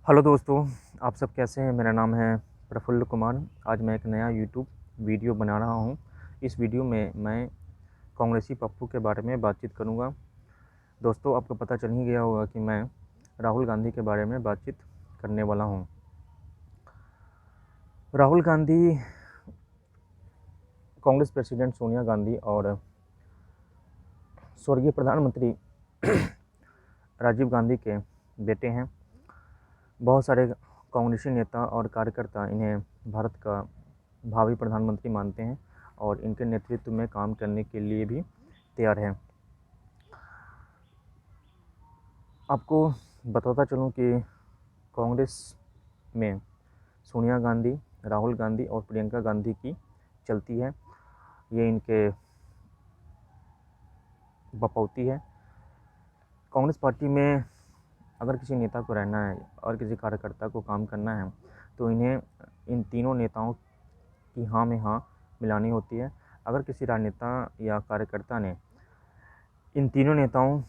Hello दोस्तों, आप सब कैसे हैं। मेरा नाम है प्रफुल्ल कुमार। आज मैं एक नया यूट्यूब वीडियो बना रहा हूं। इस वीडियो में मैं कांग्रेसी पप्पू के बारे में बातचीत करूंगा। दोस्तों, आपको पता चल ही गया होगा कि मैं राहुल गांधी के बारे में बातचीत करने वाला हूं। राहुल गांधी कांग्रेस प्रेसिडेंट सोनिया गांधी और स्वर्गीय प्रधानमंत्री राजीव गांधी के बेटे हैं। बहुत सारे कांग्रेसी नेता और कार्यकर्ता इन्हें भारत का भावी प्रधानमंत्री मानते हैं और इनके नेतृत्व में काम करने के लिए भी तैयार हैं। आपको बताता चलूं कि कांग्रेस में सोनिया गांधी, राहुल गांधी और प्रियंका गांधी की चलती है। ये इनके बपौती है। कांग्रेस पार्टी में अगर किसी नेता को रहना है और किसी कार्यकर्ता को काम करना है तो इन्हें इन तीनों नेताओं की हाँ में हाँ मिलानी होती है। अगर किसी राजनेता या कार्यकर्ता ने इन तीनों नेताओं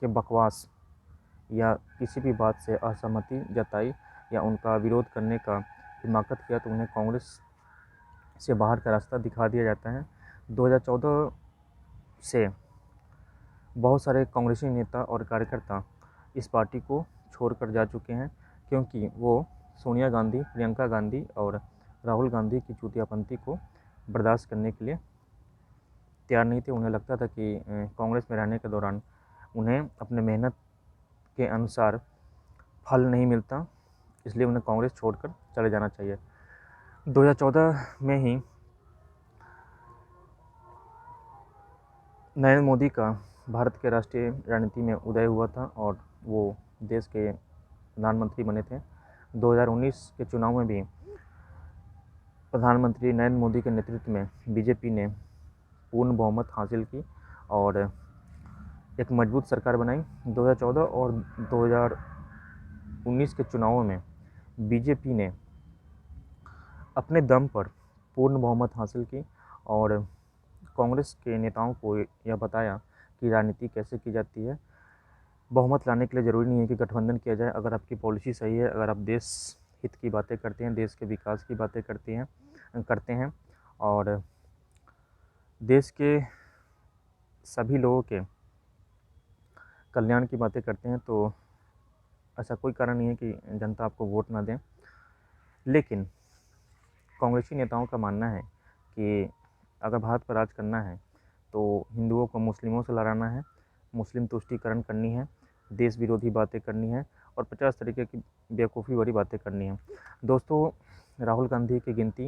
के बकवास या किसी भी बात से असहमति जताई या उनका विरोध करने का हिमाकत किया तो उन्हें कांग्रेस से बाहर का रास्ता दिखा दिया जाता है। 2014 से बहुत सारे कांग्रेसी नेता और कार्यकर्ता इस पार्टी को छोड़कर जा चुके हैं, क्योंकि वो सोनिया गांधी, प्रियंका गांधी और राहुल गांधी की चूतियापंथी को बर्दाश्त करने के लिए तैयार नहीं थे। उन्हें लगता था कि कांग्रेस में रहने के दौरान उन्हें अपने मेहनत के अनुसार फल नहीं मिलता, इसलिए उन्हें कांग्रेस छोड़कर चले जाना चाहिए। 2014 में ही नरेंद्र मोदी का भारत के राष्ट्रीय राजनीति में उदय हुआ था और वो देश के प्रधानमंत्री बने थे। 2019 के चुनाव में भी प्रधानमंत्री नरेंद्र मोदी के नेतृत्व में बीजेपी ने पूर्ण बहुमत हासिल की और एक मजबूत सरकार बनाई। 2014 और 2019 के चुनावों में बीजेपी ने अपने दम पर पूर्ण बहुमत हासिल की और कांग्रेस के नेताओं को यह बताया कि राजनीति कैसे की जाती है। बहुमत लाने के लिए ज़रूरी नहीं है कि गठबंधन किया जाए। अगर आपकी पॉलिसी सही है, अगर आप देश हित की बातें करते हैं, देश के विकास की बातें करते हैं और देश के सभी लोगों के कल्याण की बातें करते हैं, तो ऐसा कोई कारण नहीं है कि जनता आपको वोट ना दें। लेकिन कांग्रेसी नेताओं का मानना है कि अगर भारत पर राज करना है तो हिंदुओं को मुस्लिमों से लड़ाना है, मुस्लिम तुष्टीकरण करनी है, देश विरोधी बातें करनी है और 50 तरीके की बेवकूफ़ी वाली बातें करनी है। दोस्तों, राहुल गांधी की गिनती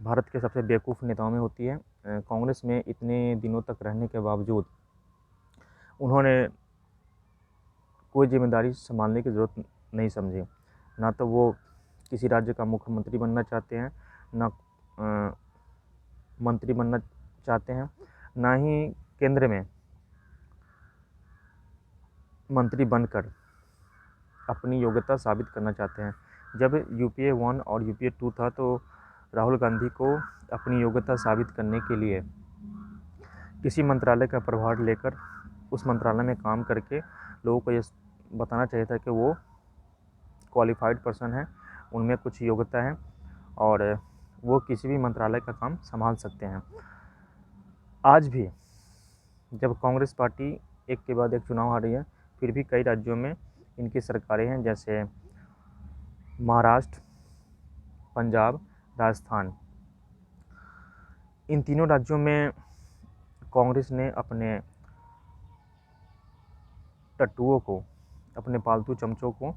भारत के सबसे बेवकूफ़ नेताओं में होती है। कांग्रेस में इतने दिनों तक रहने के बावजूद उन्होंने कोई जिम्मेदारी संभालने की ज़रूरत नहीं समझी। ना तो वो किसी राज्य का मुख्यमंत्री बनना चाहते हैं, ना मंत्री बनना चाहते हैं, ना ही केंद्र में मंत्री बनकर अपनी योग्यता साबित करना चाहते हैं। जब यूपीए 1 और यूपीए 2 था तो राहुल गांधी को अपनी योग्यता साबित करने के लिए किसी मंत्रालय का प्रभार लेकर उस मंत्रालय में काम करके लोगों को ये बताना चाहिए था कि वो क्वालिफाइड पर्सन है, उनमें कुछ योग्यता है और वो किसी भी मंत्रालय का काम संभाल सकते हैं। आज भी जब कांग्रेस पार्टी एक के बाद एक चुनाव हार रही है, फिर भी कई राज्यों में इनकी सरकारें हैं, जैसे महाराष्ट्र, पंजाब, राजस्थान। इन तीनों राज्यों में कांग्रेस ने अपने टट्टुओं को, अपने पालतू चमचों को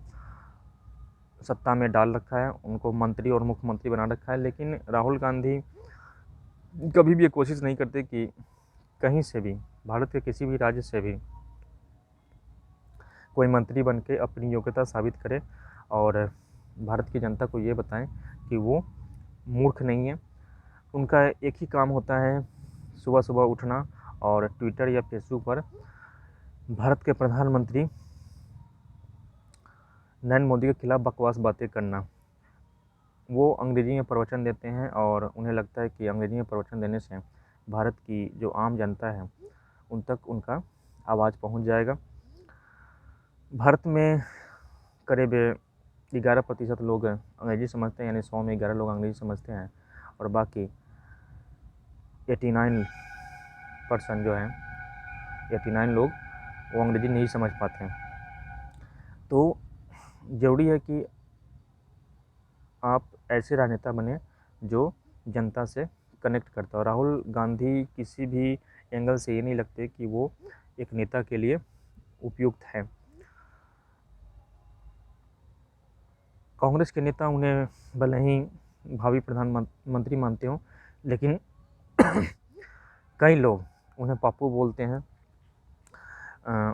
सत्ता में डाल रखा है, उनको मंत्री और मुख्यमंत्री बना रखा है। लेकिन राहुल गांधी कभी भी ये कोशिश नहीं करते कि कहीं से भी, भारत के किसी भी राज्य से भी कोई मंत्री बन के अपनी योग्यता साबित करे और भारत की जनता को ये बताएं कि वो मूर्ख नहीं है। उनका एक ही काम होता है सुबह सुबह उठना और ट्विटर या फेसबुक पर भारत के प्रधानमंत्री नरेंद्र मोदी के खिलाफ बकवास बातें करना। वो अंग्रेजी में प्रवचन देते हैं और उन्हें लगता है कि अंग्रेजी में प्रवचन देने से भारत की जो आम जनता है उन तक उनका आवाज़ पहुंच जाएगा। भारत में करीब 11% लोग अंग्रेज़ी समझते हैं, यानी 100 में 11 लोग अंग्रेज़ी समझते हैं और बाकी 89% जो हैं 89 लोग वो अंग्रेज़ी नहीं समझ पाते हैं। तो ज़रूरी है कि आप ऐसे राजनेता बने जो जनता से कनेक्ट करता हो। राहुल गांधी किसी भी एंगल से ये नहीं लगते कि वो एक नेता के लिए उपयुक्त है। कांग्रेस के नेता उन्हें भले ही भावी प्रधानमंत्री मानते हों, लेकिन कई लोग उन्हें पप्पू बोलते हैं।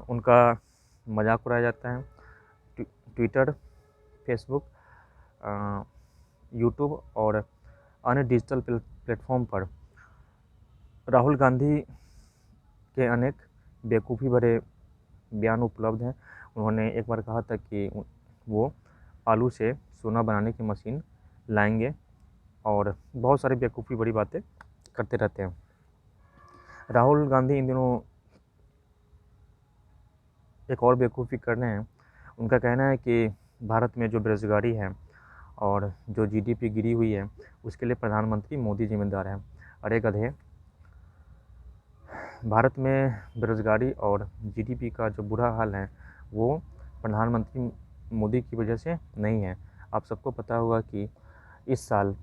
उनका मजाक उड़ाया जाता है। ट्विटर, फेसबुक, यूट्यूब और अन्य डिजिटल प्लेटफॉर्म पर राहुल गांधी के अनेक बेवकूफ़ी भरे बयान उपलब्ध हैं। उन्होंने एक बार कहा था कि वो आलू से सोना बनाने की मशीन लाएंगे और बहुत सारी बेवकूफ़ी भरी बातें करते रहते हैं। राहुल गांधी इन दिनों एक और बेवकूफ़ी कर रहे हैं। उनका कहना है कि भारत में जो बेरोज़गारी है और जो जीडीपी गिरी हुई है उसके लिए प्रधानमंत्री मोदी जिम्मेदार है। अरे गधे, भारत में बेरोज़गारी और जीडीपी का जो बुरा हाल है वो प्रधानमंत्री मोदी की वजह से नहीं है। आप सबको पता होगा कि इस साल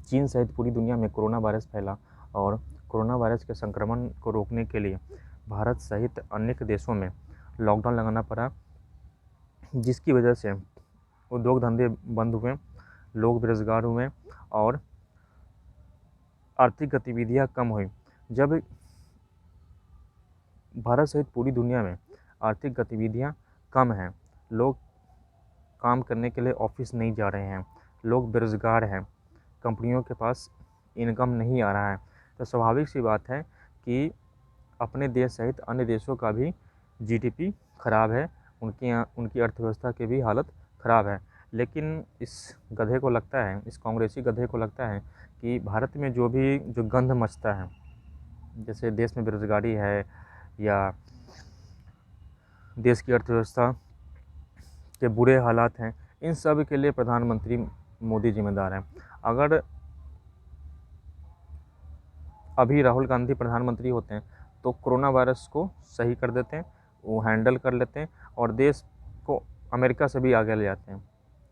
चीन सहित पूरी दुनिया में कोरोना वायरस फैला और कोरोना वायरस के संक्रमण को रोकने के लिए भारत सहित अनेक देशों में लॉकडाउन लगाना पड़ा, जिसकी वजह से उद्योग धंधे बंद हुए, लोग बेरोजगार हुए और आर्थिक गतिविधियां कम हुई। जब भारत सहित पूरी दुनिया में आर्थिक गतिविधियां कम हैं, लोग काम करने के लिए ऑफिस नहीं जा रहे हैं, लोग बेरोजगार हैं, कंपनियों के पास इनकम नहीं आ रहा है, तो स्वाभाविक सी बात है कि अपने देश सहित अन्य देशों का भी जीडीपी खराब है, उनकी अर्थव्यवस्था की भी हालत ख़राब है। लेकिन इस गधे को लगता है, इस कांग्रेसी गधे को लगता है कि भारत में जो गंध मचता है, जैसे देश में बेरोजगारी है या देश की अर्थव्यवस्था के बुरे हालात हैं, इन सब के लिए प्रधानमंत्री मोदी जिम्मेदार हैं। अगर अभी राहुल गांधी प्रधानमंत्री होते हैं तो कोरोना वायरस को सही कर देते हैं, वो हैंडल कर लेते हैं और देश को अमेरिका से भी आगे ले जाते हैं।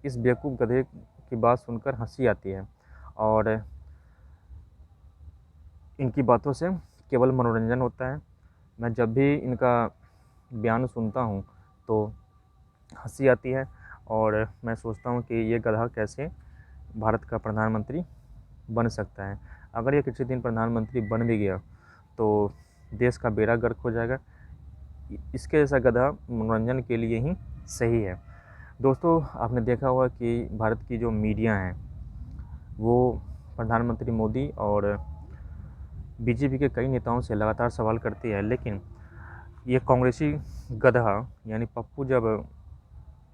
इस बेवकूफ़ गधे की बात सुनकर हंसी आती है और इनकी बातों से केवल मनोरंजन होता है। मैं जब भी इनका बयान सुनता हूँ तो हंसी आती है और मैं सोचता हूँ कि ये गधा कैसे भारत का प्रधानमंत्री बन सकता है। अगर ये किसी दिन प्रधानमंत्री बन भी गया तो देश का बेड़ा गर्क हो जाएगा। इसके जैसा गधा मनोरंजन के लिए ही सही है। दोस्तों, आपने देखा होगा कि भारत की जो मीडिया है वो प्रधानमंत्री मोदी और बीजेपी के कई नेताओं से लगातार सवाल करती है, लेकिन ये कांग्रेसी गधा यानी पप्पू जब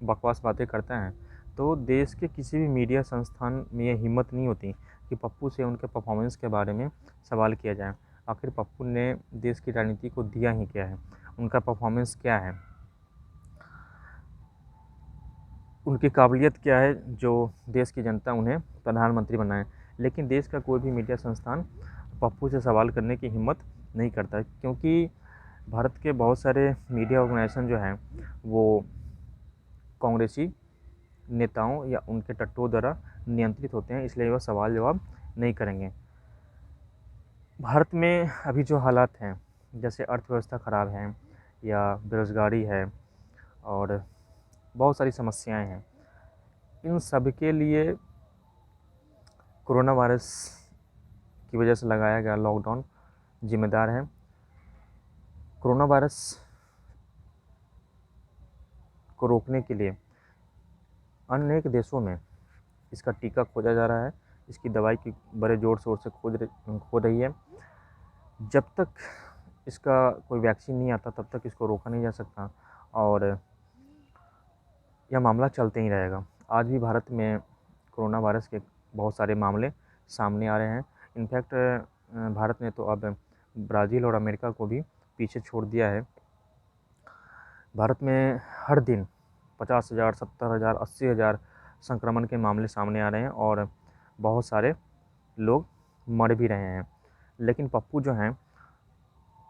बकवास बातें करता है तो देश के किसी भी मीडिया संस्थान में ये हिम्मत नहीं होती कि पप्पू से उनके परफॉर्मेंस के बारे में सवाल किया जाए। आखिर पप्पू ने देश की राजनीति को दिया ही क्या है, उनका परफॉर्मेंस क्या है, उनकी काबिलियत क्या है जो देश की जनता उन्हें प्रधानमंत्री बनाए। लेकिन देश का कोई भी मीडिया संस्थान पप्पू से सवाल करने की हिम्मत नहीं करता, क्योंकि भारत के बहुत सारे मीडिया ऑर्गेनाइजेशन जो हैं वो कांग्रेसी नेताओं या उनके टट्टों द्वारा नियंत्रित होते हैं, इसलिए वह सवाल जवाब नहीं करेंगे। भारत में अभी जो हालात हैं, जैसे अर्थव्यवस्था ख़राब है या बेरोज़गारी है और बहुत सारी समस्याएं हैं, इन सब के लिए कोरोना वायरस की वजह से लगाया गया लॉकडाउन जिम्मेदार है। कोरोना वायरस को रोकने के लिए अनेक देशों में इसका टीका खोजा जा रहा है, इसकी दवाई की बड़े ज़ोर शोर से खोज रही है। जब तक इसका कोई वैक्सीन नहीं आता तब तक इसको रोका नहीं जा सकता और यह मामला चलते ही रहेगा। आज भी भारत में कोरोना वायरस के बहुत सारे मामले सामने आ रहे हैं। इनफैक्ट भारत ने तो अब ब्राज़ील और अमेरिका को भी पीछे छोड़ दिया है। भारत में हर दिन 50,000, 70,000, 80,000 संक्रमण के मामले सामने आ रहे हैं और बहुत सारे लोग मर भी रहे हैं। लेकिन पप्पू जो हैं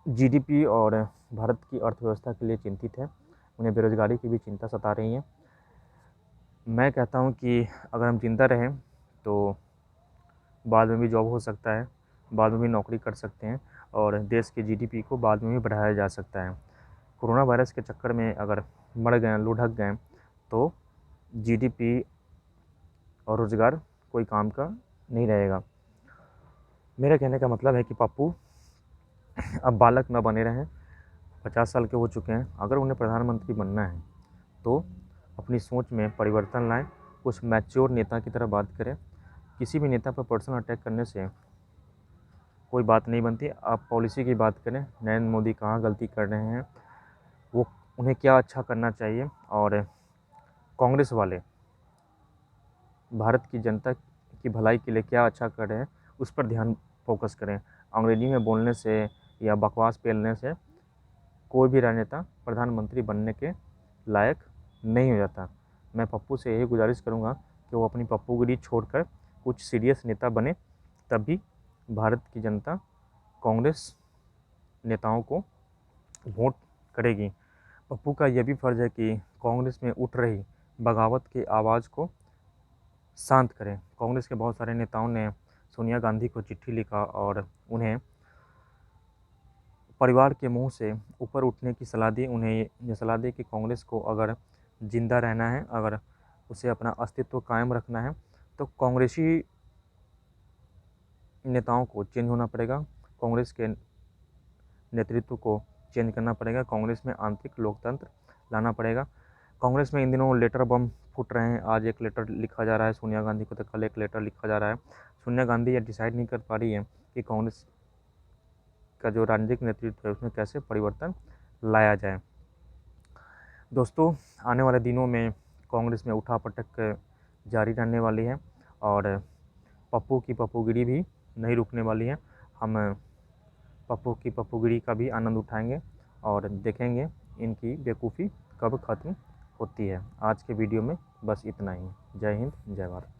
जीडीपी और भारत की अर्थव्यवस्था के लिए चिंतित है। उन्हें बेरोजगारी की भी चिंता सता रही है। मैं कहता हूं कि अगर हम जिंदा रहें तो बाद में भी जॉब हो सकता है, बाद में भी नौकरी कर सकते हैं और देश के जीडीपी को बाद में भी बढ़ाया जा सकता है। कोरोना वायरस के चक्कर में अगर मर गए, लुढ़क गए तो जीडीपी और रोज़गार कोई काम का नहीं रहेगा। मेरे कहने का मतलब है कि पप्पू अब बालक न बने रहें। 50 साल के हो चुके हैं। अगर उन्हें प्रधानमंत्री बनना है तो अपनी सोच में परिवर्तन लाएं, कुछ मैच्योर नेता की तरह बात करें। किसी भी नेता पर पर्सनल अटैक करने से कोई बात नहीं बनती। आप पॉलिसी की बात करें, नरेंद्र मोदी कहाँ गलती कर रहे हैं, वो उन्हें क्या अच्छा करना चाहिए, और कांग्रेस वाले भारत की जनता की भलाई के लिए क्या अच्छा कर रहे हैं उस पर ध्यान फोकस करें। अंग्रेजी में बोलने से या बकवास पेलने से कोई भी राजनेता प्रधानमंत्री बनने के लायक नहीं हो जाता। मैं पप्पू से यही गुजारिश करूंगा कि वो अपनी पप्पूगिरी छोड़कर कुछ सीरियस नेता बने, तभी भारत की जनता कांग्रेस नेताओं को वोट करेगी। पप्पू का यह भी फर्ज है कि कांग्रेस में उठ रही बगावत की आवाज़ को शांत करें। कांग्रेस के बहुत सारे नेताओं ने सोनिया गांधी को चिट्ठी लिखा और उन्हें परिवार के मुंह से ऊपर उठने की सलाह दी। उन्हें ये सलाह दी कि कांग्रेस को अगर जिंदा रहना है, अगर उसे अपना अस्तित्व कायम रखना है, तो कांग्रेसी नेताओं को चेंज होना पड़ेगा, कांग्रेस के नेतृत्व को चेंज करना पड़ेगा, कांग्रेस में आंतरिक लोकतंत्र लाना पड़ेगा। कांग्रेस में इन दिनों लेटर बम फूट रहे हैं। आज एक लेटर लिखा जा रहा है सोनिया गांधी को, तो कल एक लेटर लिखा जा रहा है। सोनिया गांधी ये डिसाइड नहीं कर पा रही है कि कांग्रेस का जो राजनीतिक नेतृत्व है उसमें कैसे परिवर्तन लाया जाए। दोस्तों, आने वाले दिनों में कांग्रेस में उठापटक जारी रहने वाली है और पप्पू की पप्पूगिरी भी नहीं रुकने वाली है। हम पप्पू की पप्पूगिरी का भी आनंद उठाएंगे और देखेंगे इनकी बेवकूफ़ी कब ख़त्म होती है। आज के वीडियो में बस इतना ही। जय हिंद, जय भारत।